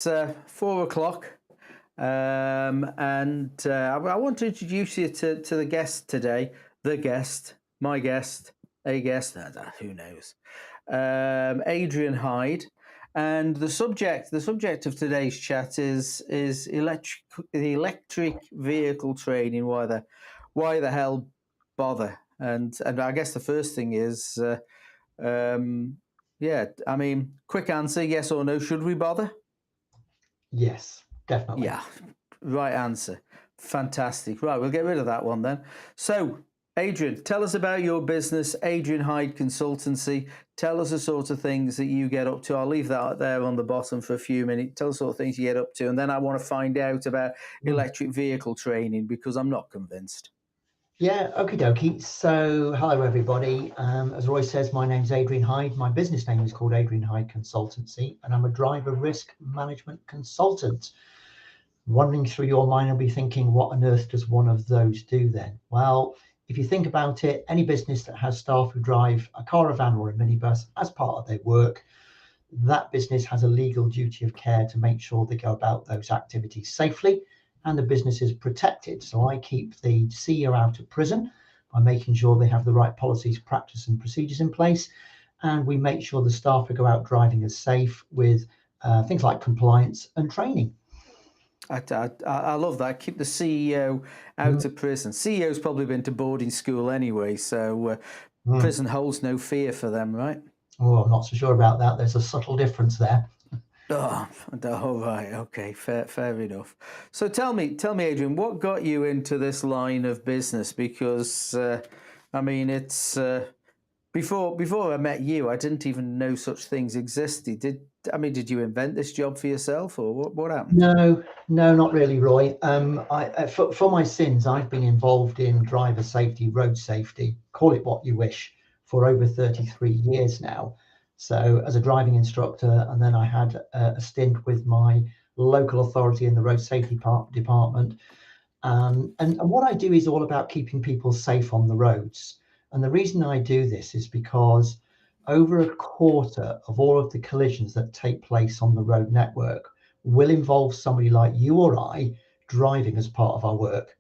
It's 4 o'clock, and I want to introduce you to the guest today. The guest, my guest, a guest, who knows? Adrian Hyde, and the subject of today's chat is electric vehicle training. Why the hell bother? And I guess the first thing is, yeah. I mean, quick answer: yes or no. Should we bother? Yes, definitely. Yeah, right answer. Fantastic. Right, we'll get rid of that one then. So, Adrian, tell us about your business, Adrian Hyde Consultancy. Tell us the sort of things that you get up to. I'll leave that there on the bottom for a few minutes. Tell us the sort of things you get up to. And then I want to find out about Mm. electric vehicle training because I'm not convinced. Yeah, okie dokie. So, hello everybody. As Roy says, my name's Adrian Hyde. My business name is called Adrian Hyde Consultancy, and I'm a driver risk management consultant. Wandering through your mind, I'll be thinking, what on earth does one of those do then? Well, if you think about it, any business that has staff who drive a car, a van, or a minibus as part of their work, that business has a legal duty of care to make sure they go about those activities safely and the business is protected. So I keep the CEO out of prison by making sure they have the right policies, practice, and procedures in place. And we make sure the staff who go out driving are safe with things like compliance and training. I love that. Keep the CEO out of prison. CEO's probably been to boarding school anyway, so Mm. prison holds no fear for them, right? Oh, I'm not so sure about that. There's a subtle difference there. Oh, right. Okay, fair enough. So tell me, Adrian, what got you into this line of business? Because I mean, it's before I met you, I didn't even know such things existed. Did you invent this job for yourself, or what happened? No, no, not really, Roy. For my sins, I've been involved in driver safety, road safety, call it what you wish, for over 33 years now. So, as a driving instructor, and then I had a stint with my local authority in the road safety department. And what I do is all about keeping people safe on the roads. And the reason I do this is because over a quarter of all of the collisions that take place on the road network will involve somebody like you or I driving as part of our work.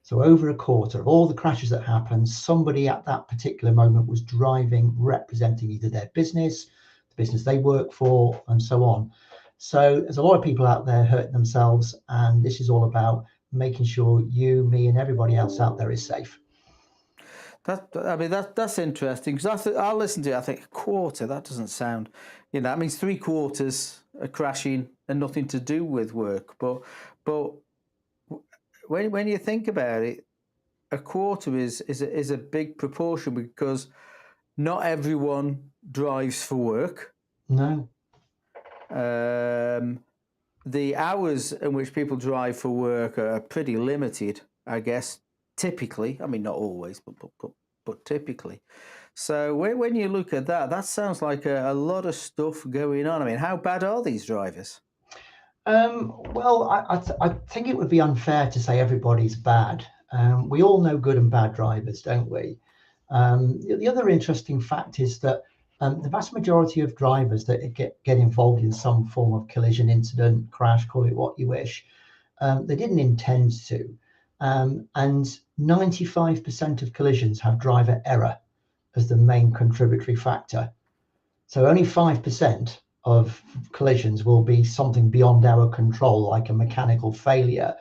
So over a quarter of all the crashes that happen, somebody at that particular moment was driving, representing either their business, the business they work for, and so on. So there's a lot of people out there hurting themselves, and this is all about making sure you, me, and everybody else out there is safe. That's interesting because I'll listen to it. I think a quarter. That doesn't sound, that means three quarters are crashing and nothing to do with work. But when you think about it, a quarter is a big proportion because not everyone drives for work. No. The hours in which people drive for work are pretty limited, I guess. Typically, I mean not always, but typically. So when you look at that, that sounds like a lot of stuff going on. I mean, how bad are these drivers? Well, I think it would be unfair to say everybody's bad. We all know good and bad drivers, don't we? The other interesting fact is that the vast majority of drivers that get involved in some form of collision incident, crash, call it what you wish, they didn't intend to. And 95% of collisions have driver error as the main contributory factor. So only 5% of collisions will be something beyond our control, like a mechanical failure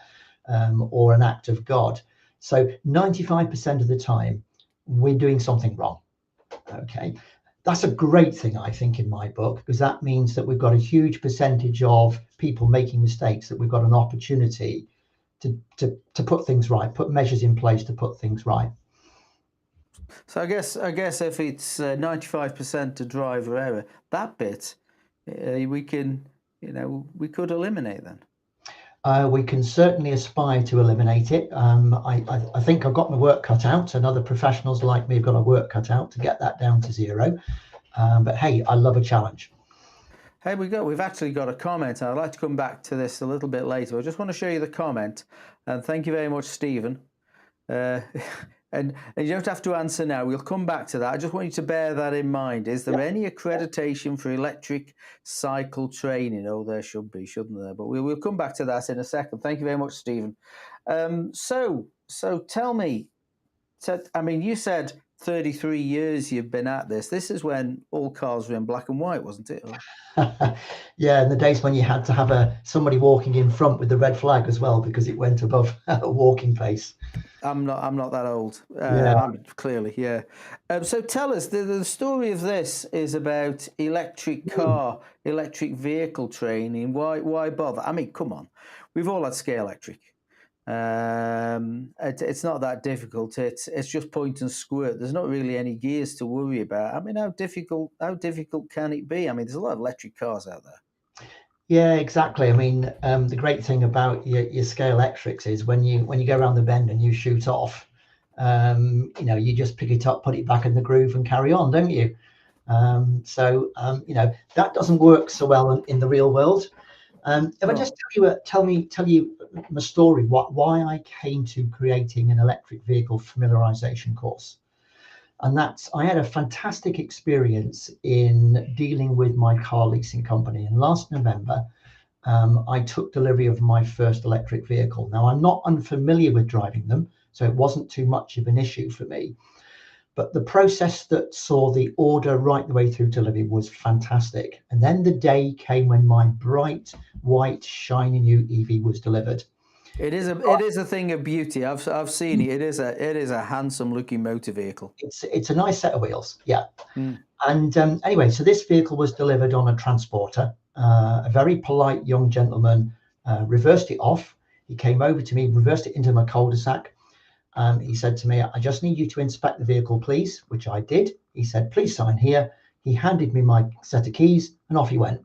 or an act of God. So 95% of the time, we're doing something wrong. Okay. That's a great thing, I think, in my book, because that means that we've got a huge percentage of people making mistakes, that we've got an opportunity to put things right, put measures in place to put things right. So I guess if it's 95% to driver error, that bit we can we could eliminate then. We can certainly aspire to eliminate it. I think I've got my work cut out, and other professionals like me have got a work cut out to get that down to zero. But hey, I love a challenge. Hey, we've actually got a comment. I'd like to come back to this a little bit later. I just want to show you the comment, and thank you very much, Stephen. Uh, And you don't have to answer now. We'll come back to that. I just want you to bear that in mind. Is there any accreditation for electric cycle training? Oh, there should be, shouldn't there? But we'll come back to that in a second. Thank you very much, Stephen. So tell me, I mean, you said 33 years you've been at this. This is when all cars were in black and white, wasn't it? Yeah, in the days when you had to have somebody walking in front with the red flag as well because it went above a walking pace. I'm not that old. I'm clearly, yeah. So tell us, the story of this is about electric vehicle training. Why bother? I mean, come on, we've all had Scale Electric. It's not that difficult. It's just point and squirt. There's not really any gears to worry about. I mean, how difficult can it be? I mean, there's a lot of electric cars out there. Yeah, exactly. I mean, the great thing about your Scale Electrics is when you go around the bend and you shoot off, you just pick it up, put it back in the groove, and carry on, don't you? That doesn't work so well in the real world. If I just tell you my story, why I came to creating an electric vehicle familiarization course. And I had a fantastic experience in dealing with my car leasing company. And last November, I took delivery of my first electric vehicle. Now, I'm not unfamiliar with driving them, so it wasn't too much of an issue for me. But the process that saw the order right the way through delivery was fantastic. And then the day came when my bright, white, shiny new EV was delivered. It is a thing of beauty. I've seen it. It is a handsome looking motor vehicle. It's a nice set of wheels, yeah. And anyway, so this vehicle was delivered on a transporter. A very polite young gentleman reversed it off. He came over to me, reversed it into my cul-de-sac. He said to me, "I just need you to inspect the vehicle, please," which I did. He said, "Please sign here." He handed me my set of keys and off he went.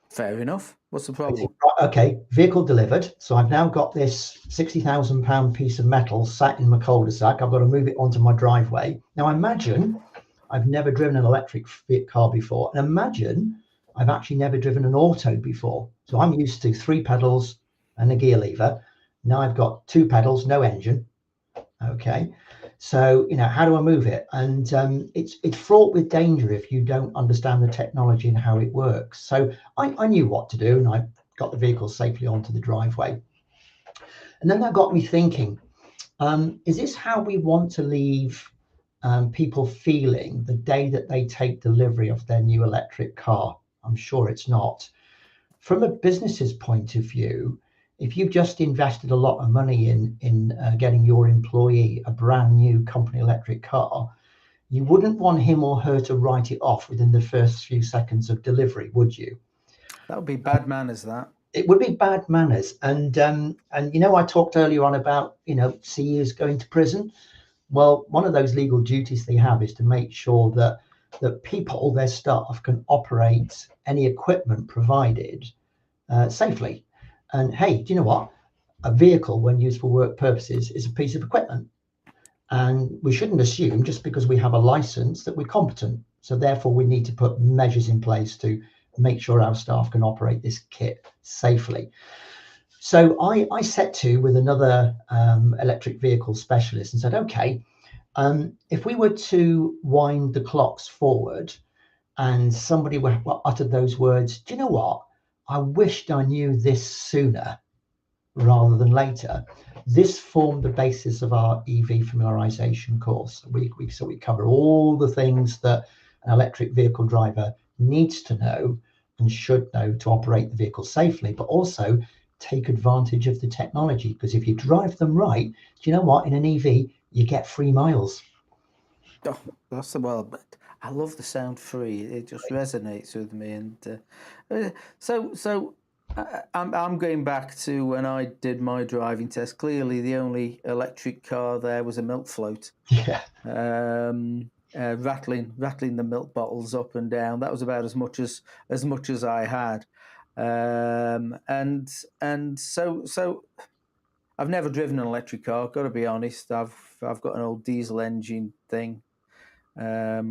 Fair enough. What's the problem? Okay, vehicle delivered. So I've now got this £60,000 piece of metal sat in my cul-de-sac. I've got to move it onto my driveway. Now imagine I've never driven an electric car before. And imagine I've actually never driven an auto before. So I'm used to 3 pedals and a gear lever. Now I've got 2 pedals, no engine. Okay. So, how do I move it? And it's fraught with danger if you don't understand the technology and how it works. So I knew what to do, and I got the vehicle safely onto the driveway. And then that got me thinking, is this how we want to leave people feeling the day that they take delivery of their new electric car? I'm sure it's not. From a business's point of view, if you've just invested a lot of money in getting your employee a brand new company electric car, you wouldn't want him or her to write it off within the first few seconds of delivery, would you? That would be bad manners, that. It would be bad manners. And I talked earlier on about, CEOs going to prison. Well, one of those legal duties they have is to make sure that people, their staff, can operate any equipment provided safely. And hey, do you know what? A vehicle, when used for work purposes, is a piece of equipment. And we shouldn't assume just because we have a license that we're competent. So therefore, we need to put measures in place to make sure our staff can operate this kit safely. So I set to with another electric vehicle specialist and said, okay, if we were to wind the clocks forward and somebody uttered those words, do you know what? I wished I knew this sooner rather than later. This formed the basis of our EV familiarization course. So we cover all the things that an electric vehicle driver needs to know and should know to operate the vehicle safely, but also take advantage of the technology. Because if you drive them right, do you know what? In an EV, you get free miles. Oh, that's but I love the sound free. It just resonates with me. And so I'm going back to when I did my driving test. Clearly, the only electric car there was a milk float. Yeah. Rattling the milk bottles up and down. That was about as much as I had. And so I've never driven an electric car. Got to be honest. I've got an old diesel engine thing.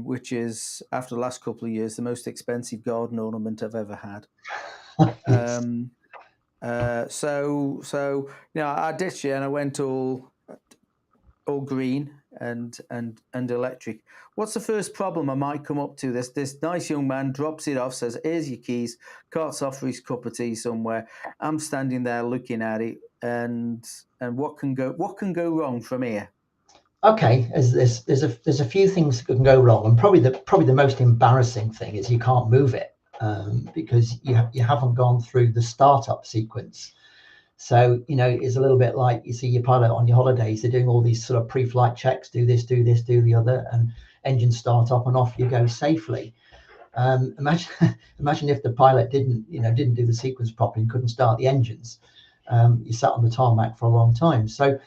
Which is, after the last couple of years, the most expensive garden ornament I've ever had. Yes. So I ditched it and I went all green. and electric. What's the first problem I might come up to? This nice young man drops it off, says, "Here's your keys," carts off for his cup of tea somewhere. I'm standing there looking at it, and what can go wrong from here? Okay, there's a few things that can go wrong, and probably the most embarrassing thing is you can't move it, because you haven't gone through the startup sequence. So it's a little bit like you see your pilot on your holidays. They're doing all these sort of pre-flight checks, do this, do this, do the other, and engines start up and off you go safely. Imagine imagine if the pilot didn't do the sequence properly and couldn't start the engines. You sat on the tarmac for a long time. So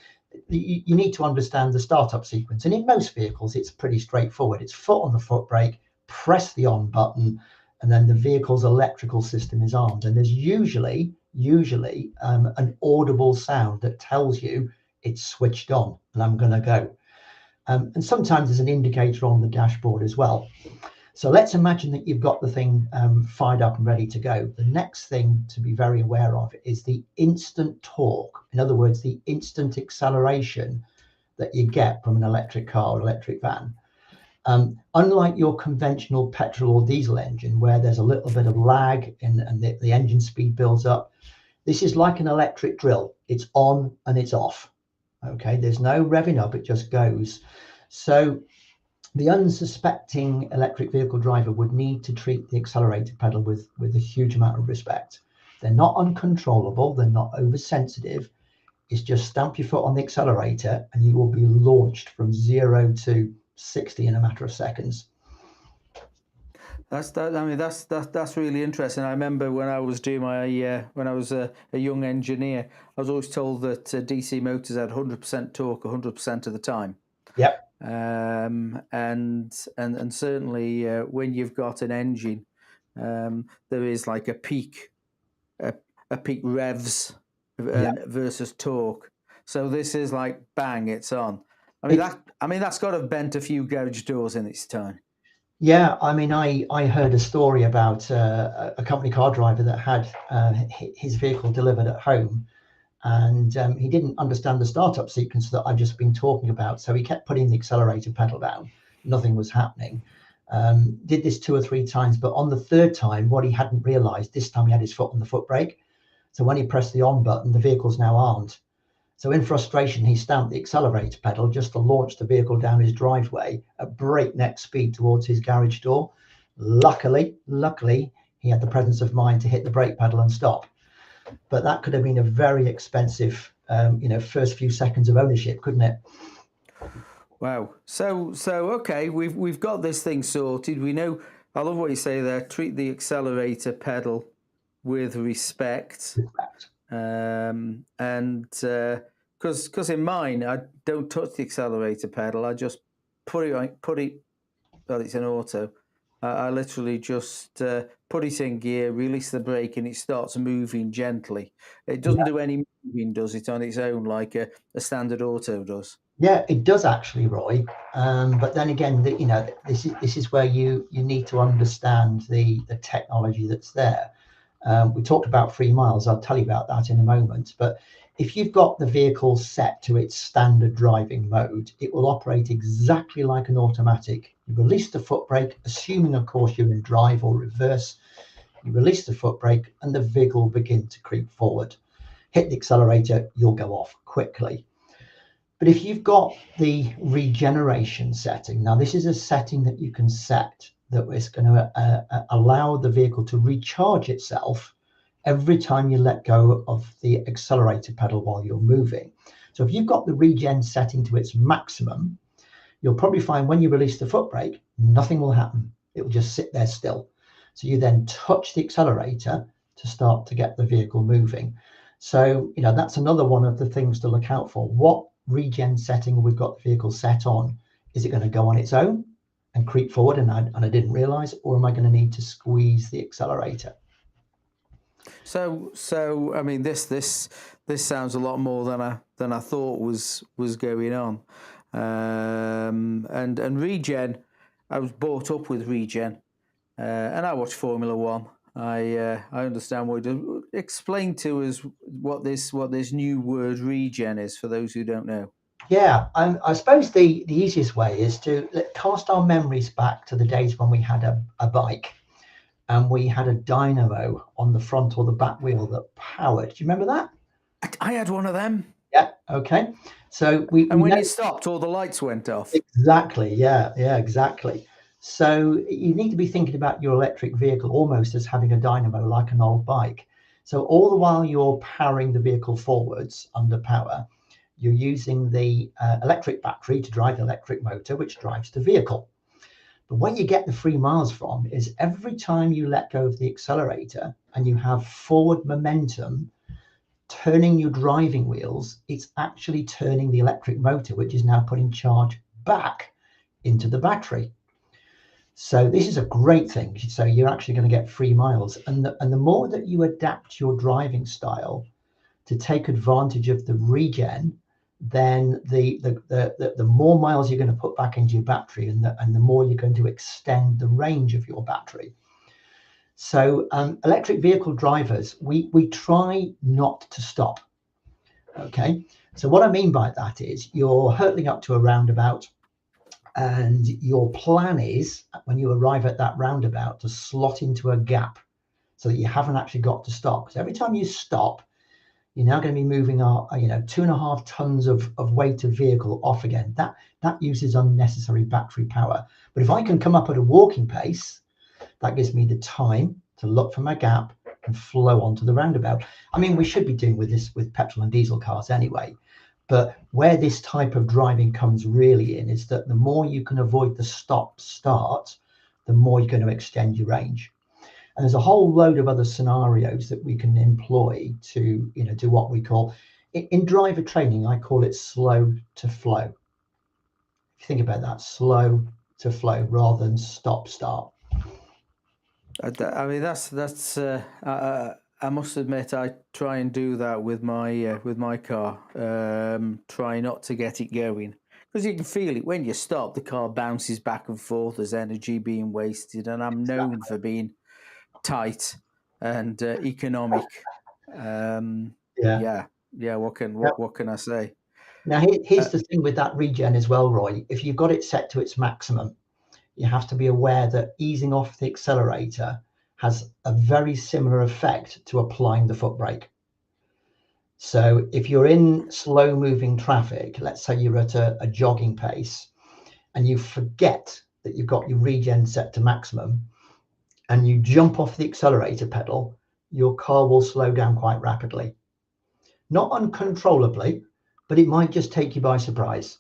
you need to understand the startup sequence. And in most vehicles, it's pretty straightforward. It's foot on the foot brake, press the on button, and then the vehicle's electrical system is armed. And there's usually an audible sound that tells you it's switched on and I'm going to go. And sometimes there's an indicator on the dashboard as well. So let's imagine that you've got the thing fired up and ready to go. The next thing to be very aware of is the instant torque. In other words, the instant acceleration that you get from an electric car or electric van. Unlike your conventional petrol or diesel engine, where there's a little bit of lag and the engine speed builds up, this is like an electric drill. It's on and it's off. Okay, there's no revving up, it just goes. So the unsuspecting electric vehicle driver would need to treat the accelerator pedal with a huge amount of respect. They're not uncontrollable, they're not oversensitive. It's just stamp your foot on the accelerator and you will be launched from 0 to 60 in a matter of seconds. That's really interesting. I remember when I was doing when I was a young engineer, I was always told that DC motors had 100% torque 100% of the time. Yep. And certainly when you've got an engine, there is like a peak revs versus torque. So this is like bang, it's on. That's got to have bent a few garage doors in its time. Yeah, I heard a story about a company car driver that had his vehicle delivered at home, and he didn't understand the startup sequence that I've just been talking about. So he kept putting the accelerator pedal down. Nothing was happening. Did this 2 or 3 times, but on the third time, what he hadn't realized, this time he had his foot on the foot brake. So when he pressed the on button, the vehicle's now armed. So in frustration, he stamped the accelerator pedal just to launch the vehicle down his driveway at breakneck speed towards his garage door. Luckily, he had the presence of mind to hit the brake pedal and stop. But that could have been a very expensive, first few seconds of ownership, couldn't it? Wow. So okay, we've got this thing sorted. We know. I love what you say there. Treat the accelerator pedal with respect. And because in mine, I don't touch the accelerator pedal. I just put it. Well, it's an auto. I literally just put it in gear, release the brake, and it starts moving gently. It doesn't do any moving, does it, on its own like a standard auto does? Yeah, it does actually, Roy. But then again, this is where you need to understand the technology that's there. We talked about 3 miles. I'll tell you about that in a moment. But if you've got the vehicle set to its standard driving mode, it will operate exactly like an automatic. You release the foot brake, assuming, of course, you're in drive or reverse. You release the foot brake and the vehicle will begin to creep forward. Hit the accelerator, you'll go off quickly. But if you've got the regeneration setting, now this is a setting that you can set that is going to allow the vehicle to recharge itself every time you let go of the accelerator pedal while you're moving. So if you've got the regen setting to its maximum, you'll probably find when you release the foot brake, nothing will happen. It will just sit there still. So you then touch the accelerator to start to get the vehicle moving. So, that's another one of the things to look out for. What regen setting we've got the vehicle set on? Is it going to go on its own and creep forward and I didn't realize, or am I going to need to squeeze the accelerator? So this sounds a lot more than I thought was going on. And regen, I was brought up with regen, and I watch Formula One. I understand what it does. Explain to us what this new word regen is for those who don't know. Yeah, I suppose the easiest way is to cast our memories back to the days when we had a bike and we had a dynamo on the front or the back wheel that powered. Do you remember that? I had one of them, Yeah. Okay. So and we when know you stopped, all the lights went off. exactly. Yeah. Yeah. Exactly. So you need to be thinking about your electric vehicle almost as having a dynamo like an old bike. So all the while you're powering the vehicle forwards under power, you're using the electric battery to drive the electric motor, which drives the vehicle. But where you get the free miles from is every time you let go of the accelerator and you have forward momentum turning your driving wheels, it's actually turning the electric motor, which is now putting charge back into the battery. So this is a great thing. So you're actually going to get free miles. And the more that you adapt your driving style to take advantage of the regen, then the more miles you're going to put back into your battery, and the more you're going to extend the range of your battery. So electric vehicle drivers, we try not to stop. Okay. So what I mean by that is you're hurtling up to a roundabout, and your plan is when you arrive at that roundabout to slot into a gap so that you haven't actually got to stop. Because every time you stop, you're now going to be moving our 2.5 tons of weight of vehicle off again. That uses unnecessary battery power. But if I can come up at a walking pace, that gives me the time to look for my gap and flow onto the roundabout. I mean, we should be doing with this with petrol and diesel cars anyway. But where this type of driving comes really in is that the more you can avoid the stop start, the more you're going to extend your range. And there's a whole load of other scenarios that we can employ to do what we call in driver training. I call it slow to flow. If you think about that, slow to flow rather than stop start. I mean, that's. I must admit, I try and do that with my car. Try not to get it going because you can feel it when you stop. The car bounces back and forth. There's energy being wasted, and I'm known for being tight and economic. Yeah. Yeah, yeah. What can I say? Now, Uh, here's the thing with that regen as well, Roy. If you've got it set to its maximum, you have to be aware that easing off the accelerator has a very similar effect to applying the foot brake. So if you're in slow moving traffic, let's say you're at a jogging pace and you forget that you've got your regen set to maximum and you jump off the accelerator pedal, your car will slow down quite rapidly. Not uncontrollably, but it might just take you by surprise.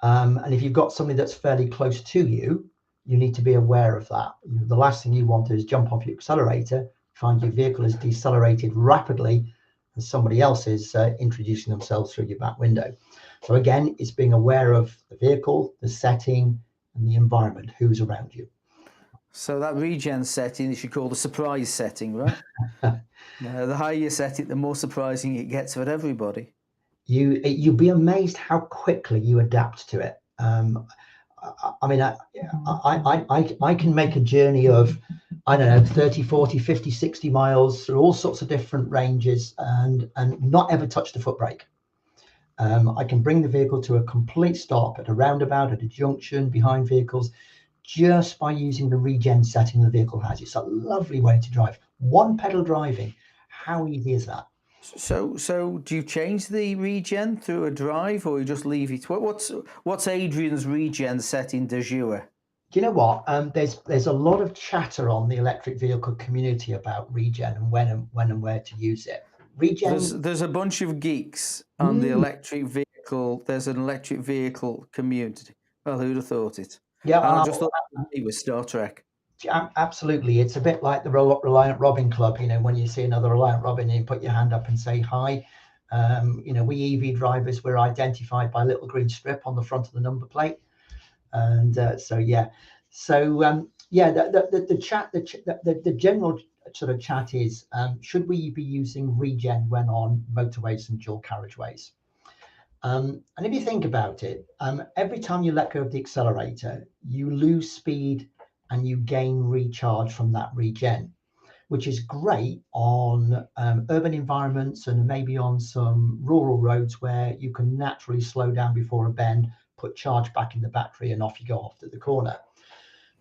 And if you've got something that's fairly close to you, you need to be aware of that. The last thing you want to is jump off your accelerator, find your vehicle has decelerated rapidly, and somebody else is introducing themselves through your back window. So again, it's being aware of the vehicle, the setting, and the environment, who's around you. so that regen setting you should call the surprise setting, right? The higher you set it, the more surprising it gets for everybody. You'll be amazed how quickly you adapt to it. I mean, I can make a journey of, I don't know, 30, 40, 50, 60 miles through all sorts of different ranges and not ever touch the foot brake. I can bring the vehicle to a complete stop at a roundabout, at a junction, behind vehicles, just by using the regen setting the vehicle has. It's a lovely way to drive. One pedal driving. How easy is that? So do you change the regen through a drive, or you just leave it? What's Adrian's regen setting de jour? Do you know what? There's a lot of chatter on the electric vehicle community about regen and when and where to use it. Regen. There's a bunch of geeks on the Mm, electric vehicle. There's an electric vehicle community. Well, who'd have thought it? yeah, And I just thought it was Star Trek. absolutely. It's a bit like the Reliant Robin Club. When you see another Reliant Robin, you put your hand up and say hi. We EV drivers, we're identified by a little green strip on the front of the number plate. And so yeah, the chat, the general sort of chat is, should we be using regen when on motorways and dual carriageways? And if you think about it, every time you let go of the accelerator, you lose speed and you gain recharge from that regen. which is great on urban environments and maybe on some rural roads where you can naturally slow down before a bend, put charge back in the battery, and off you go off to the corner.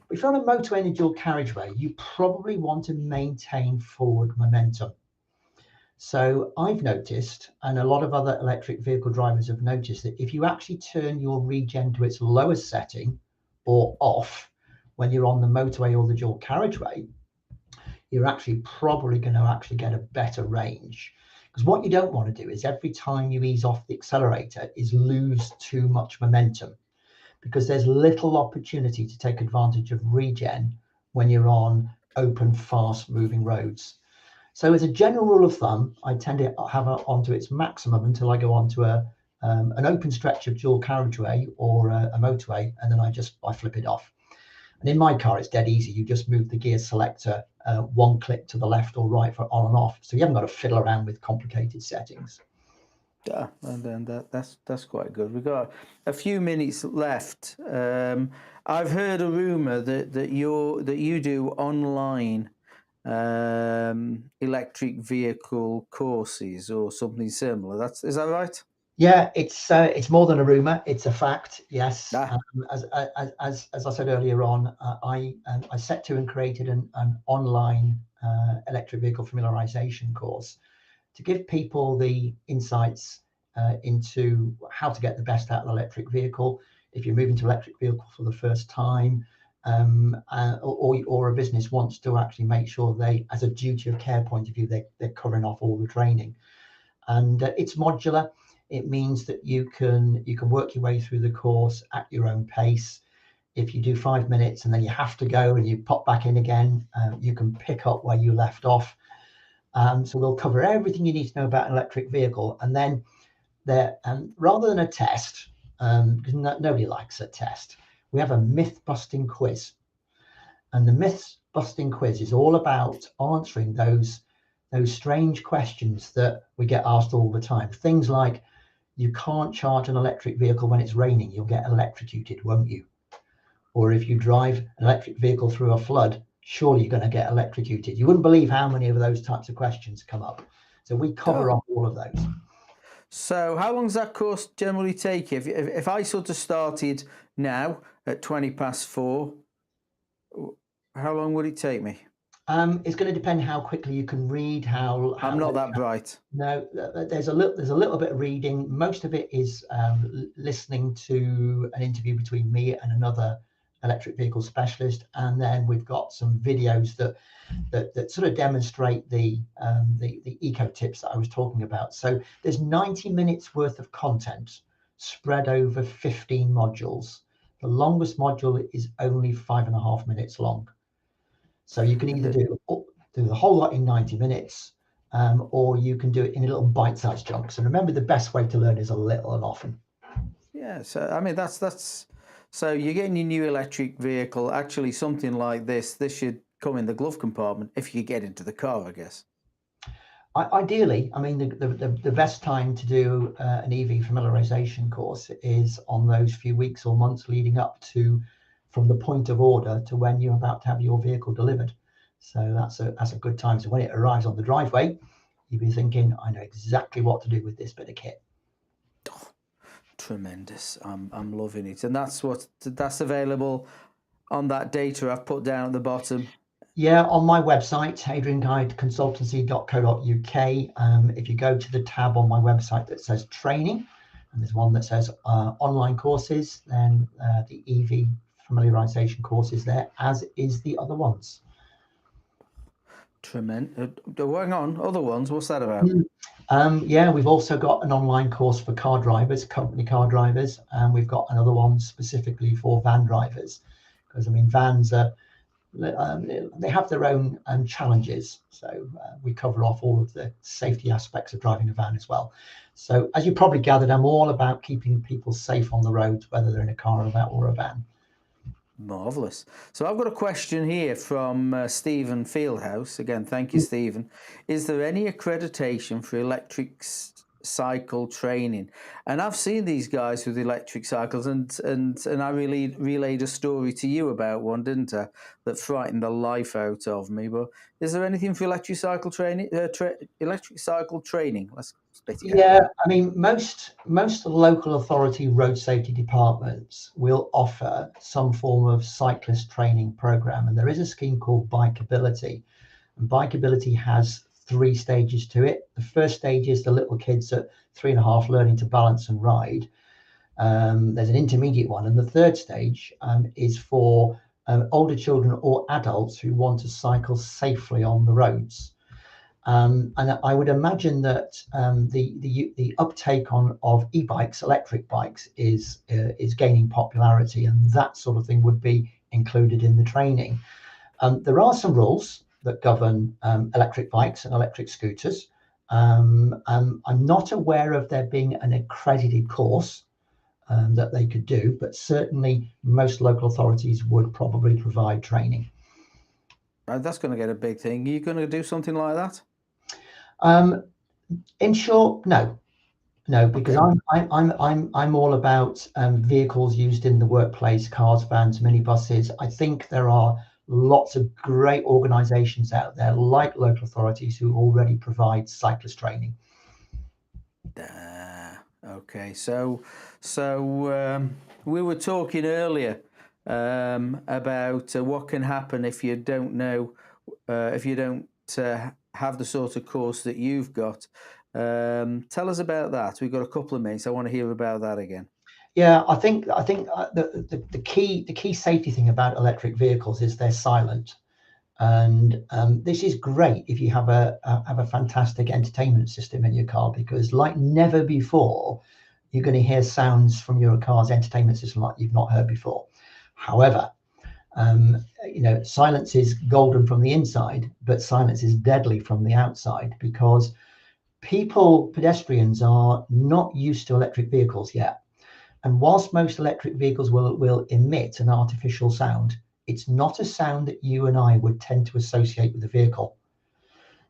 But if you're on a motorway and a dual carriageway, you probably want to maintain forward momentum. So I've noticed, and a lot of other electric vehicle drivers have noticed, that if you actually turn your regen to its lowest setting or off when you're on the motorway or the dual carriageway, you're actually probably going to actually get a better range. Because what you don't want to do is every time you ease off the accelerator is lose too much momentum, because there's little opportunity to take advantage of regen when you're on open, fast moving roads. So as a general rule of thumb, I tend to have it onto its maximum until I go onto an open stretch of dual carriageway or a motorway, and then I flip it off. And in my car, it's dead easy. You just move the gear selector one click to the left or right for on and off. So you haven't got to fiddle around with complicated settings. Yeah, and then that's quite good. We've got a few minutes left. I've heard a rumor that you do online electric vehicle courses or something similar. Is that right? Yeah, it's more than a rumor; it's a fact. Yes, Ah, as I said earlier on, I set to and created an online electric vehicle familiarization course to give people the insights into how to get the best out of an electric vehicle. If you're moving to electric vehicle for the first time, or a business wants to actually make sure they, as a duty of care point of view, they're covering off all the training. And it's modular. It means that you can work your way through the course at your own pace. If you do 5 minutes and then you have to go and you pop back in again, you can pick up where you left off. So we'll cover everything you need to know about an electric vehicle. And then rather than a test, because nobody likes a test, we have a myth-busting quiz. And the myth-busting quiz is all about answering those strange questions that we get asked all the time. Things like, you can't charge an electric vehicle when it's raining, you'll get electrocuted, won't you? Or if you drive an electric vehicle through a flood, surely you're going to get electrocuted. You wouldn't believe how many of those types of questions come up. So we cover off all of those. So how long does that course generally take? If I sort of started now at 4:20, how long would it take me? It's going to depend how quickly you can read. I'm not that bright. No, there's a little bit of reading. Most of it is listening to an interview between me and another electric vehicle specialist, and then we've got some videos that sort of demonstrate the eco tips that I was talking about. So there's 90 minutes worth of content spread over 15 modules. The longest module is only 5.5 minutes long. So you can either do the whole lot in 90 minutes, or you can do it in a little bite-sized chunks. And remember, the best way to learn is a little and often. Yeah, so I mean that's so you're getting your new electric vehicle. Actually, something like this should come in the glove compartment if you get into the car, I guess. Ideally, I mean, the best time to do an EV familiarization course is on those few weeks or months leading up to, from the point of order to when you're about to have your vehicle delivered. So that's a good time. So when it arrives on the driveway, you'll be thinking, I know exactly what to do with this bit of kit. Oh, tremendous. I'm loving it. And that's available on that data I've put down at the bottom. Yeah, on my website, hadrianguideconsultancy.co.uk. If you go to the tab on my website that says training, and there's one that says online courses, then the EV familiarization course is there, as is the other ones. Tremendous. Hang on, other ones, what's that about? Yeah, we've also got an online course for car drivers, company car drivers, and we've got another one specifically for van drivers, because I mean, vans are they have their own challenges. So we cover off all of the safety aspects of driving a van as well. So as you probably gathered, I'm all about keeping people safe on the road, whether they're in a car or a van. Marvellous. So I've got a question here from Stephen Fieldhouse. Again, thank you, Stephen. Is there any accreditation for cycle training, and I've seen these guys with electric cycles, and I really relayed a story to you about one, didn't I, that frightened the life out of me. But is there anything for electric cycle training? Electric cycle training. Let's split it out. Yeah, I mean, most local authority road safety departments will offer some form of cyclist training program, and there is a scheme called Bikeability, and Bikeability has 3 stages to it. The first stage is the little kids at 3.5 learning to balance and ride. There's an intermediate one, and the third stage is for older children or adults who want to cycle safely on the roads. And I would imagine that the uptake of e-bikes, electric bikes, is gaining popularity, and that sort of thing would be included in the training. There are some rules that govern electric bikes and electric scooters. I'm not aware of there being an accredited course that they could do, but certainly most local authorities would probably provide training. That's going to get a big thing. Are you going to do something like that? In short, no, because Okay. I'm all about vehicles used in the workplace, cars, vans, minibuses. I think there are lots of great organisations out there, like local authorities, who already provide cyclist training. Okay, so we were talking earlier about what can happen if you don't know, if you don't have the sort of course that you've got. Tell us about that. We've got a couple of minutes. I want to hear about that again. Yeah, I think the key safety thing about electric vehicles is they're silent, and this is great if you have a fantastic entertainment system in your car, because like never before, you're going to hear sounds from your car's entertainment system like you've not heard before. However, silence is golden from the inside, but silence is deadly from the outside, because pedestrians are not used to electric vehicles yet. And whilst most electric vehicles will emit an artificial sound, it's not a sound that you and I would tend to associate with the vehicle.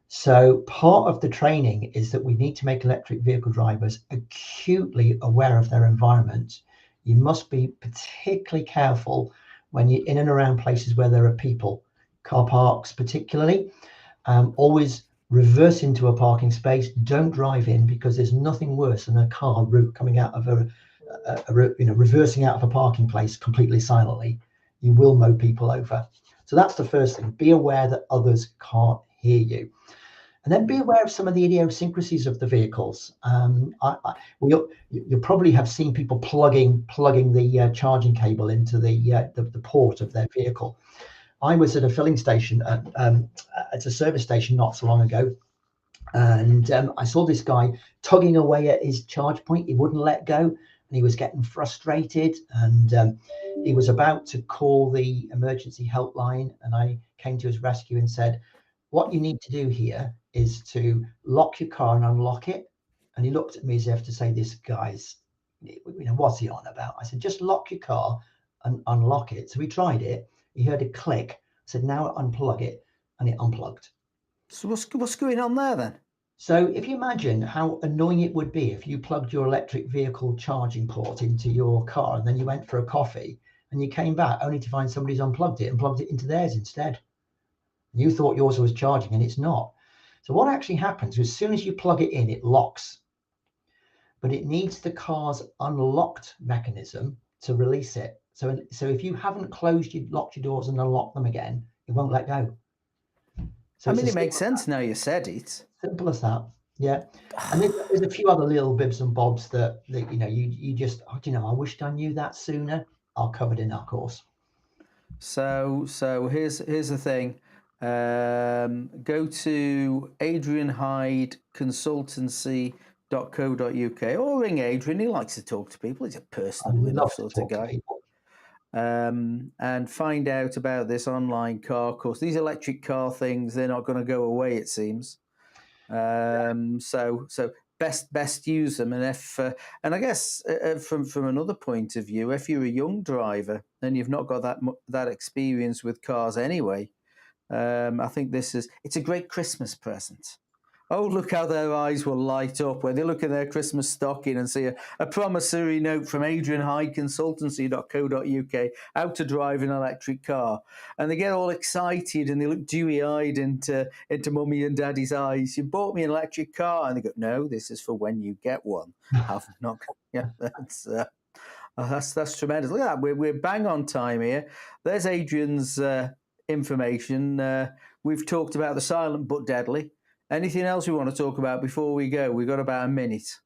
So part of the training is that we need to make electric vehicle drivers acutely aware of their environment. You must be particularly careful when you're in and around places where there are people, car parks particularly. Always reverse into a parking space. Don't drive in, because there's nothing worse than a car coming out of reversing out of a parking place completely silently. You will mow people over. So that's the first thing. Be aware that others can't hear you. And then be aware of some of the idiosyncrasies of the vehicles. You'll probably have seen people plugging the charging cable into the port of their vehicle. I was at a filling station at a service station not so long ago, and I saw this guy tugging away at his charge point. He wouldn't let go, and he was getting frustrated, and he was about to call the emergency helpline, and I came to his rescue and said, what you need to do here is to lock your car and unlock it. And he looked at me as if to say, this guy's, what's he on about? I said, just lock your car and unlock it. So he tried it. He heard a click. I said, now unplug it. And it unplugged. So what's going on there then? So if you imagine how annoying it would be if you plugged your electric vehicle charging port into your car, and then you went for a coffee and you came back only to find somebody's unplugged it and plugged it into theirs instead. You thought yours was charging and it's not. So what actually happens is, as soon as you plug it in, it locks. But it needs the car's unlocked mechanism to release it. So if you haven't locked your doors and unlocked them again, it won't let go. So I mean, it makes sense now you said it. Simple as that. Yeah. And there's a few other little bibs and bobs that you just, I wished I knew that sooner. Are covered in our course. So here's the thing. Go to Adrian Hyde Consultancy.co.uk, or ring Adrian. He likes to talk to people. He's a personable enough sort of guy. And find out about this online car course. These electric car things, they're not going to go away, it seems. So best use them. And and I guess from another point of view, if you're a young driver and you've not got that experience with cars anyway, I think it's a great Christmas present. Oh, look how their eyes will light up when they look in their Christmas stocking and see a promissory note from Adrian Hyde Consultancy.co.uk, how to drive an electric car. And they get all excited and they look dewy-eyed into mummy and daddy's eyes. You bought me an electric car. And they go, no, this is for when you get one. I've not. Yeah, that's tremendous. Look at that. We're bang on time here. There's Adrian's information. We've talked about the silent but deadly. Anything else we want to talk about before we go? We've got about a minute.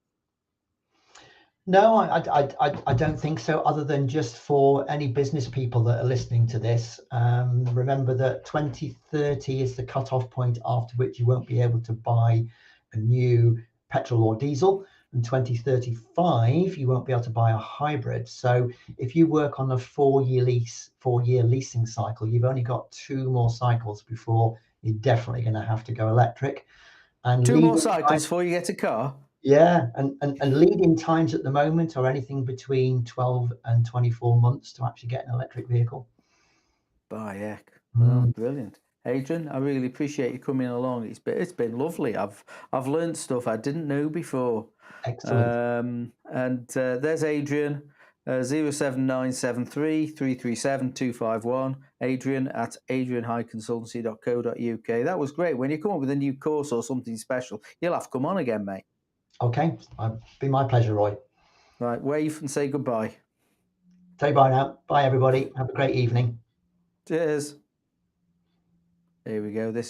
No, I don't think so, other than just for any business people that are listening to this, remember that 2030 is the cutoff point after which you won't be able to buy a new petrol or diesel, and 2035 you won't be able to buy a hybrid. So if you work on a 4-year leasing cycle, you've only got 2 more cycles before you're definitely going to have to go electric. And 2 more cycles before you get a car? Yeah, and lead-in times at the moment are anything between 12 and 24 months to actually get an electric vehicle. By heck. Well, brilliant. Adrian, I really appreciate you coming along. It's been lovely. I've learned stuff I didn't know before. Excellent. And there's Adrian, 07973 337 251. Adrian at adrianhighconsultancy.co.uk. That was great. When you come up with a new course or something special, you'll have to come on again, mate. Okay, it'd be my pleasure, Roy. Right, wave and say goodbye. Say bye now. Bye, everybody. Have a great evening. Cheers. Here we go. This